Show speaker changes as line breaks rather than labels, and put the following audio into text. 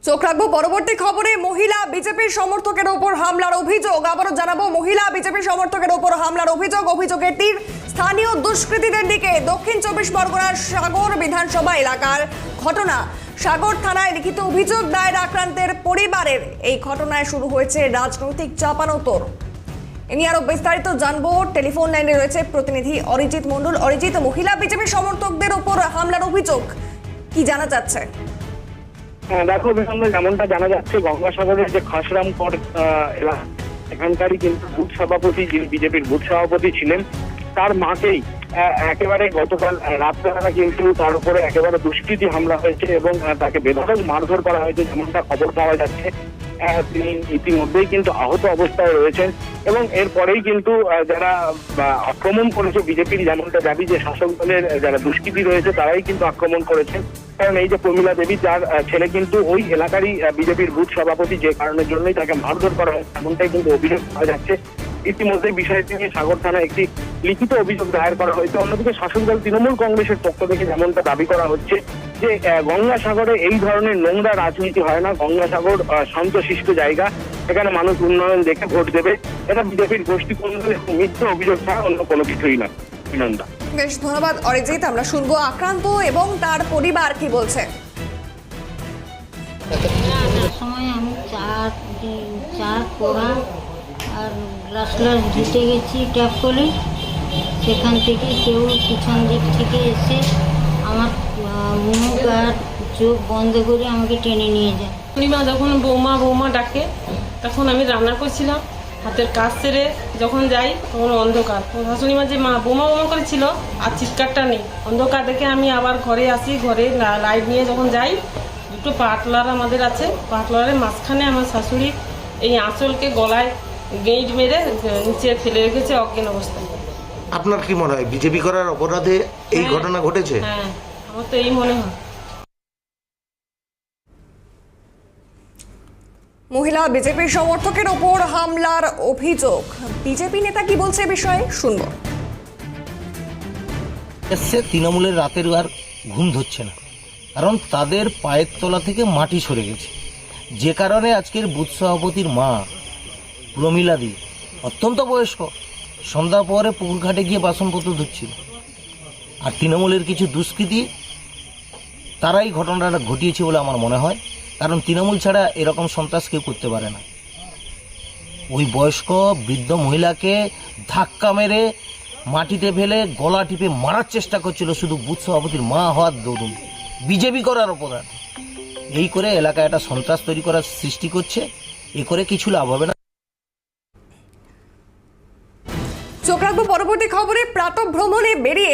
চোখ রাখবো পরবর্তী খবরে। মহিলা বিজেপির সমর্থকের উপর হামলার অভিযোগ। আবারও জানাবো, মহিলা বিজেপি সমর্থকের উপর হামলার অভিযোগের তীর স্থানীয় দুষ্কৃতীদের দিকে। দক্ষিণ 24 পরগনার সাগর বিধানসভা এলাকার ঘটনা। সাগর থানায় লিখিত অভিযোগ দায়ের আক্রান্তের পরিবারের। এই ঘটনায় শুরু হয়েছে রাজনৈতিক চাপানোতর। এ নিয়ে আরো বিস্তারিত জানবো। টেলিফোন লাইনে রয়েছে প্রতিনিধি অরিজিৎ মণ্ডল। অরিজিৎ, মহিলা বিজেপি সমর্থকদের উপর হামলার অভিযোগ, কি জানা যাচ্ছে?
দেখো, যেমনটা জানা যাচ্ছে, গঙ্গাসাগরের যে খাসরামকর এলাকা, এখানকারই কিন্তু বুথ সভাপতি, যিনি বিজেপির বুথ সভাপতি ছিলেন, তার মাকেই একেবারে গতকাল রাত্রেবেলা কিন্তু তার উপরে একেবারে দুষ্কৃতী হামলা হয়েছে এবং তাকে বেধড়ক মারধর করা হয়েছে, যেমনটা খবর পাওয়া যাচ্ছে। তিনি ইতিমধ্যেই কিন্তু আহত অবস্থায় রয়েছেন এবং এরপরেই কিন্তু যারা আক্রমণ করেছে, বিজেপির যেমনটা দাবি যে শাসক দলের যারা দুষ্কৃতী রয়েছে তারাই কিন্তু আক্রমণ করেছেন। কারণ এই যে প্রমীলা দেবী, যার ছেলে কিন্তু ওই এলাকারই বিজেপির বুথ সভাপতি, যে কারণের জন্যই তাকে মারধর করা হয়, এমনটাই কিন্তু অভিযোগ পাওয়া যাচ্ছে। ইতিমধ্যে বিষয়টি নিয়ে সাগর থানায় একটি লিখিত অভিযোগ দায়ের করা হয়েছে। অন্যদিকে শাসক দল তৃণমূল কংগ্রেসের পক্ষ থেকে যেমনটা দাবি করা হচ্ছে যে গঙ্গাসাগরে এই ধরনের নোংরা রাজনীতি হয় না। গঙ্গাসাগর শান্তশিষ্ট জায়গা, এখানে মানুষ উন্নয়ন দেখে ভোট দেবে। এটা বিজেপির গোষ্ঠী কন্দলের মিথ্যা অভিযোগ ছাড়া অন্য কোনো কিছুই না। বিনন্দা,
বেশ ধন্যবাদ অরিজিৎ। আমরা শুনবো আক্রান্ত এবং তার পরিবার কি বলছে।
সময় আমি চা করা আর গ্লাস ধুতে গেছি ট্যাপ করে, সেখান থেকে কেউ পিছন দিক থেকে এসে আমার মুখ আর চোখ বন্ধ করে আমাকে টেনে নিয়ে যায়।
পূর্ণিমা যখন বৌমা ডাকে, তখন আমি রান্না করছিলাম, হাতের কাজ সেরে যখন যাই তখন অন্ধকার। শাশুড়িমা যে বৌমা করেছিল আর চিৎকারটা নেই, অন্ধকার দেখে আমি আবার ঘরে আসি। ঘরে লাইট নিয়ে যখন যাই, দুটো পাটলার আমাদের আছে, পাটলারের মাঝখানে আমার শাশুড়ি এই আঁচলকে গলায় গেঁট মেরে নিচে ফেলে রেখেছে অজ্ঞান অবস্থায়।
আপনার কি মনে হয় বিজেপি করার অপরাধে এই ঘটনা ঘটেছে?
হ্যাঁ, আমার তো এই মনে হয়।
মহিলা বিজেপির সমর্থকের ওপর হামলার অভিযোগ। বিজেপি নেতা কি বলছে বিষয়ে শুনবো।
তৃণমূলের রাতের আর ঘুম ধরছে না, কারণ তাদের পায়ের তলা থেকে মাটি সরে গেছে। যে কারণে আজকের বুথ সভাপতির মা প্রমীলাদি, অত্যন্ত বয়স্ক, সন্ধ্যা পরে পুকুর ঘাটে গিয়ে বাসনপত্র ধুচ্ছিল। আর তৃণমূলের কিছু দুষ্কৃতী তারাই ঘটনাটা ঘটিয়েছে বলে আমার মনে হয়, কারণ তৃণমূল ছাড়া এরকম সন্ত্রাস কেউ করতে পারে না। ওই বয়স্ক বৃদ্ধ মহিলাকে ধাক্কা মেরে মাটিতে ফেলে গলা টিপে মারার চেষ্টা করছিল শুধু বুথ সভাপতির মা হওয়ার দরুন। বিজেপি করার অপরাধ এই করে এলাকায় একটা সন্ত্রাস তৈরি করার সৃষ্টি করছে। এ করে কিছু লাভ হবে না।
চোখ রাখবো পরবর্তী খবরে। প্রাতঃভ্রমণে বেরিয়ে